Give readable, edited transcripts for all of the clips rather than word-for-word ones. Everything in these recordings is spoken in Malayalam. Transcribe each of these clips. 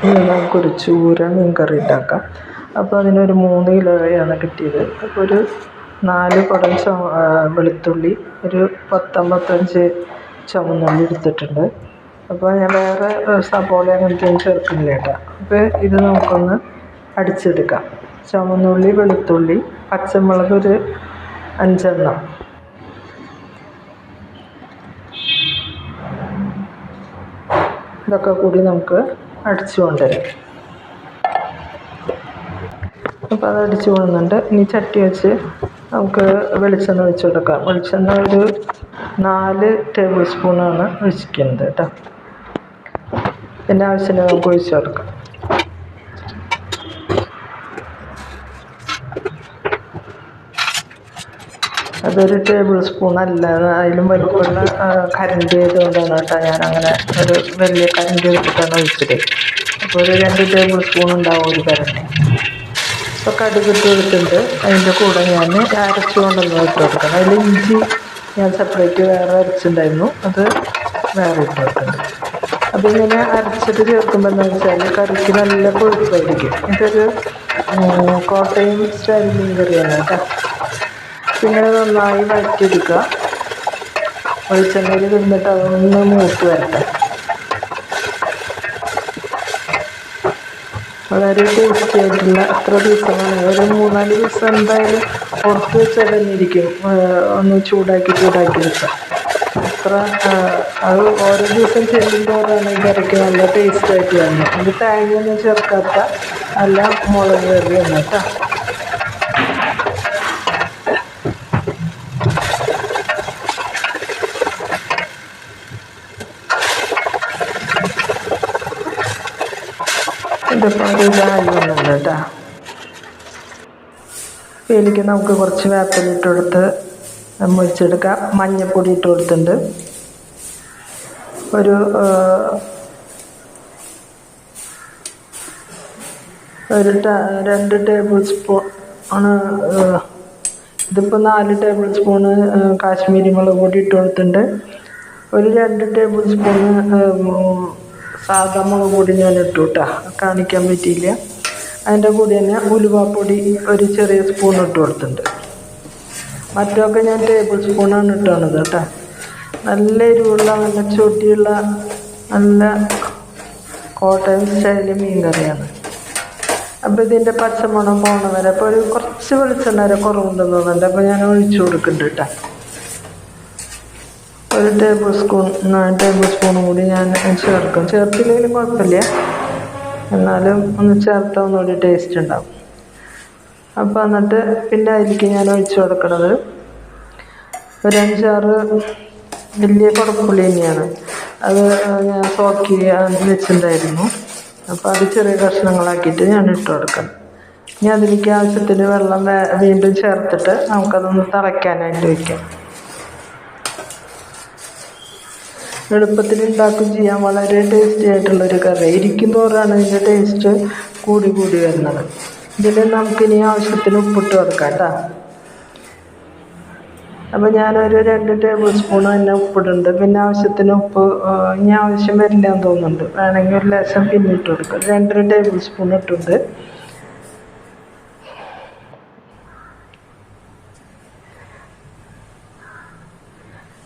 ഇന്ന് നമുക്കൊരു ചൂര മീൻ കറി ഉണ്ടാക്കാം. അപ്പോൾ അതിനൊരു 3 കിലോയാണ് കിട്ടിയത്. അപ്പോൾ ഒരു 4 കുടം വെളുത്തുള്ളി, ഒരു 10-55 ചുവന്നുള്ളി എടുത്തിട്ടുണ്ട്. അപ്പോൾ ഞാൻ വേറെ സബോള അങ്ങനത്തെ ഒന്നും ചേർക്കുന്നില്ല കേട്ടോ. അപ്പോൾ ഇത് നമുക്കൊന്ന് അടിച്ചെടുക്കാം. ചുവന്നുള്ളി, വെളുത്തുള്ളി, പച്ചമുളക് ഒരു 5 എണ്ണം, ഇതൊക്കെ കൂടി നമുക്ക് അടിച്ചു കൊണ്ടുവരാം. അപ്പോൾ അത് അടിച്ചു കൊണ്ടുവന്നുണ്ട്. ഇനി ചട്ടി വെച്ച് നമുക്ക് വെളിച്ചെണ്ണ ഒഴിച്ച് കൊടുക്കാം. വെളിച്ചെണ്ണ ഒരു 4 ടേബിൾ സ്പൂണാണ് ഒഴിക്കുന്നത് കേട്ടോ. പിന്നെ ആവശ്യത്തിന് നമുക്ക് ഒഴിച്ച് കൊടുക്കാം. അതൊരു ടേബിൾ സ്പൂൺ അല്ല, അതിലും വലിപ്പമുള്ള കരണ്ടി ആയതുകൊണ്ടാണ് കേട്ടോ ഞാനങ്ങനെ ഒരു വലിയ കരണ്ടി എടുത്തിട്ടാണ് ഒഴിച്ചത്. അപ്പോൾ ഒരു 2 ടേബിൾ സ്പൂൺ ഉണ്ടാവും ഒരു കരണ്ടി. ഇപ്പോൾ കടുകിട്ട് കൊടുത്തിട്ടുണ്ട്. അതിൻ്റെ കൂടെ ഞാൻ അരച്ച് കൊണ്ടുവന്ന് ഇട്ട് കൊടുക്കണം. അതിൽ ഇഞ്ചി ഞാൻ സെപ്പറേറ്റ് വേറെ അരച്ചിട്ടുണ്ടായിരുന്നു, അത് വേറെ ഇട്ട് കൊടുക്കുന്നത്. അപ്പോൾ ഇങ്ങനെ അരച്ചിട്ട് ചേർക്കുമ്പോൾ എന്താണെന്ന് വെച്ചാൽ കറിക്ക് നല്ല കൊഴുപ്പായിരിക്കും. ഇതൊരു കോട്ടയം സ്റ്റൈൽ മീൻ കറിയാണ് കേട്ടോ. പിന്നെ നന്നായി വഴറ്റിയെടുക്കുക. വെളിച്ചെണ്ണയിൽ നിന്നിട്ട് അതൊന്ന് മൂത്ത് വരട്ടെ. വളരെ ടേസ്റ്റി ആയിട്ടുള്ള എത്ര ദിവസമാണ്, ഒരു 3-4 ദിവസം എന്തായാലും പുറത്ത് വെച്ചാൽ തന്നെ ഇരിക്കും. ഒന്ന് ചൂടാക്കി വെച്ചാൽ അത്ര അത് ഓരോ ദിവസം ചെല്ലുമ്പോഴാണ് ഈ കറിക്ക് നല്ല ടേസ്റ്റായിട്ട് വരുന്നത്. ഇത് തേങ്ങയൊന്നും ചേർക്കാത്ത നല്ല മുളക് കറിയാണ് കേട്ടോ. ഇതിപ്പോൾ ഇതായി വന്നുണ്ട് കേട്ടോ. ഇതിലേക്ക് നമുക്ക് കുറച്ച് വേപ്പില ഇട്ട് കൊടുത്ത് മുറിച്ചെടുക്കാം. മഞ്ഞൾപ്പൊടി ഇട്ട് കൊടുത്തിട്ടുണ്ട്. ഒരു 2 ടേബിൾ സ്പൂൺ ആണ്. ഇതിപ്പോൾ 4 ടേബിൾ സ്പൂണ് കാശ്മീരി മുളക് പൊടി ഇട്ട് കൊടുത്തിട്ടുണ്ട്. ഒരു 2 ടേബിൾ സ്പൂണ് സാധാ മുളക് പൊടി ഞാൻ ഇട്ടു കേട്ടോ, കാണിക്കാൻ പറ്റിയില്ല. അതിൻ്റെ കൂടെ തന്നെ ഉലുവാപ്പൊടി ഒരു ചെറിയ സ്പൂൺ ഇട്ട് കൊടുത്തിട്ടുണ്ട്. മറ്റൊക്കെ ഞാൻ ടേബിൾ സ്പൂണാണ് ഇട്ടാണത് കേട്ടോ. നല്ല എരിവുള്ള നല്ല ചൊട്ടിയുള്ള നല്ല കോട്ടയം സ്റ്റൈല് മീൻ കറിയാണ്. അപ്പോൾ ഇതിൻ്റെ പച്ചമണം പോകണ വരെ, അപ്പോൾ ഒരു കുറച്ച് വെളിച്ചെണ്ണ വരെ കുറവുണ്ടെന്ന് തോന്നുന്നുണ്ട്. അപ്പോൾ ഞാൻ ഒഴിച്ചു കൊടുക്കുന്നുണ്ട് കേട്ടോ. ഒരു ടേബിൾ സ്പൂണും കൂടി ഞാൻ ചേർക്കും. ചേർത്തില്ലെങ്കിലും കുഴപ്പമില്ല, എന്നാലും ഒന്ന് ചേർത്താൽ ഒന്നുകൂടി ടേസ്റ്റ് ഉണ്ടാവും. അപ്പോൾ എന്നിട്ട് പിന്നെ അതിലേക്ക് ഞാൻ ഒഴിച്ചു കൊടുക്കുന്നത് ഒരു 5-6 വലിയ കുടപ്പുളി തന്നെയാണ്. അത് ഞാൻ സോക്ക് വെച്ചിട്ടുണ്ടായിരുന്നു. അപ്പോൾ അത് ചെറിയ കഷ്ണങ്ങളാക്കിയിട്ട് ഞാൻ ഇട്ട് കൊടുക്കണം. ഇനി അതിലേക്ക് ആവശ്യത്തിന് വെള്ളം വീണ്ടും ചേർത്തിട്ട് നമുക്കതൊന്ന് തിളയ്ക്കാനായിട്ട് വയ്ക്കാം. എളുപ്പത്തിൽ ഉണ്ടാക്കും ചെയ്യാൻ വളരെ ടേസ്റ്റി ആയിട്ടുള്ളൊരു കറി. ഇരിക്കും തോറാണ് ഇതിൻ്റെ ടേസ്റ്റ് കൂടി വരുന്നത്. ഇതിൽ നമുക്കിനി ആവശ്യത്തിന് ഉപ്പിട്ട് കൊടുക്കാം കേട്ടോ. അപ്പോൾ ഞാനൊരു 2 ടേബിൾ സ്പൂൺ തന്നെ ഉപ്പിടുന്നുണ്ട്. പിന്നെ ആവശ്യത്തിന് ഉപ്പ് ഇനി ആവശ്യം വരില്ല എന്ന് തോന്നുന്നുണ്ട്. വേണമെങ്കിൽ ഒരു ലേശം പിന്നെ ഇട്ട് കൊടുക്കാം. 2 ടേബിൾ സ്പൂൺ ഇട്ടുണ്ട്.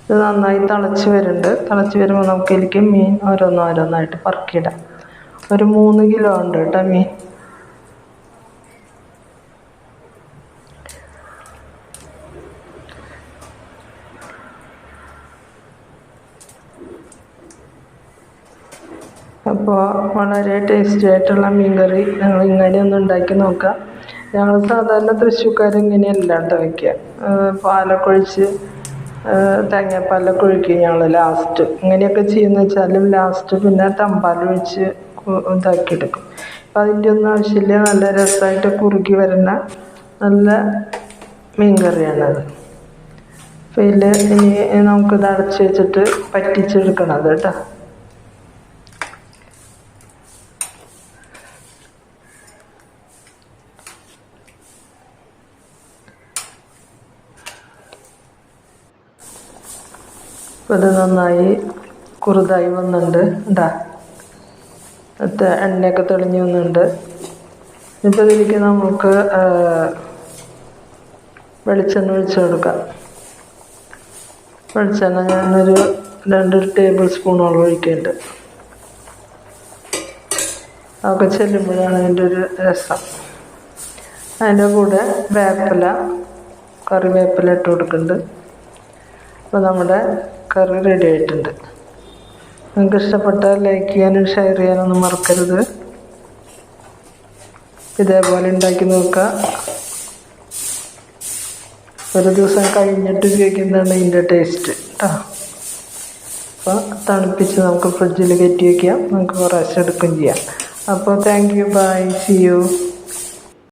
ഇത് നന്നായി തിളച്ച് വരുന്നുണ്ട്. തിളച്ച് വരുമ്പോൾ നമുക്ക് ഇതിലേക്ക് മീൻ ഓരോന്നായിട്ട് പറക്കിയിടാം. ഒരു 3 കിലോ ഉണ്ട് കേട്ടോ മീൻ. അപ്പോൾ വളരെ ടേസ്റ്റി ആയിട്ടുള്ള മീൻ കറി ഞങ്ങൾ ഇങ്ങനെയൊന്ന് ഉണ്ടാക്കി നോക്കാം. ഞങ്ങൾ സാധാരണ തൃശ്ശൂർക്കാരിങ്ങനെയല്ല കേട്ടോ വയ്ക്കുക. പാലൊക്കെ ഒഴിച്ച് തേങ്ങാപ്പാലൊക്കെ ഒഴിക്കും ഞങ്ങൾ ലാസ്റ്റ്. ഇങ്ങനെയൊക്കെ ചെയ്യുന്ന വെച്ചാലും ലാസ്റ്റ് പിന്നെ തമ്പാലൊഴിച്ച് ഇതാക്കിയെടുക്കും. അപ്പം അതിൻ്റെ ഒന്നും ആവശ്യമില്ല. നല്ല രസമായിട്ട് കുറുകി വരുന്ന നല്ല മീൻ കറിയാണത്. അപ്പോൾ ഇതിൽ ഇനി നമുക്കിത് അടച്ച് വെച്ചിട്ട് പറ്റിച്ചെടുക്കണത് കേട്ടോ. അപ്പോൾ ഇത് നന്നായി കുറുതായി വന്നിട്ടുണ്ട്. എണ്ണയൊക്കെ തെളിഞ്ഞ് വന്നിട്ടുണ്ട്. ഇപ്പോൾ ഇതിലേക്ക് നമുക്ക് വെളിച്ചെണ്ണ ഒഴിച്ച് കൊടുക്കാം. വെളിച്ചെണ്ണ ഞാനൊരു 2 ടേബിൾ സ്പൂണോളം ഒഴിക്കുന്നുണ്ട്. അതൊക്കെ ചെല്ലുമ്പോഴാണ് അതിൻ്റെ ഒരു രസം. അതിൻ്റെ കൂടെ കറിവേപ്പില ഇട്ട് കൊടുക്കുന്നുണ്ട്. അപ്പോൾ നമ്മുടെ കറി റെഡി ആയിട്ടുണ്ട്. നിങ്ങൾക്ക് ഇഷ്ടപ്പെട്ടാൽ ലൈക്ക് ചെയ്യാനും ഷെയർ ചെയ്യാനൊന്നും മറക്കരുത്. ഇതേപോലെ ഉണ്ടാക്കി നോക്കുക. ഒരു ദിവസം കഴിഞ്ഞിട്ട് ഉപയോഗിക്കുന്നതാണ് ഇതിൻ്റെ ടേസ്റ്റ് കേട്ടോ. അപ്പോൾ തണുപ്പിച്ച് നമുക്ക് ഫ്രിഡ്ജിൽ കയറ്റി വയ്ക്കാം. നമുക്ക് കുറേശ്ശെ എടുക്കുകയും ചെയ്യാം. അപ്പോൾ thank you, bye, see U.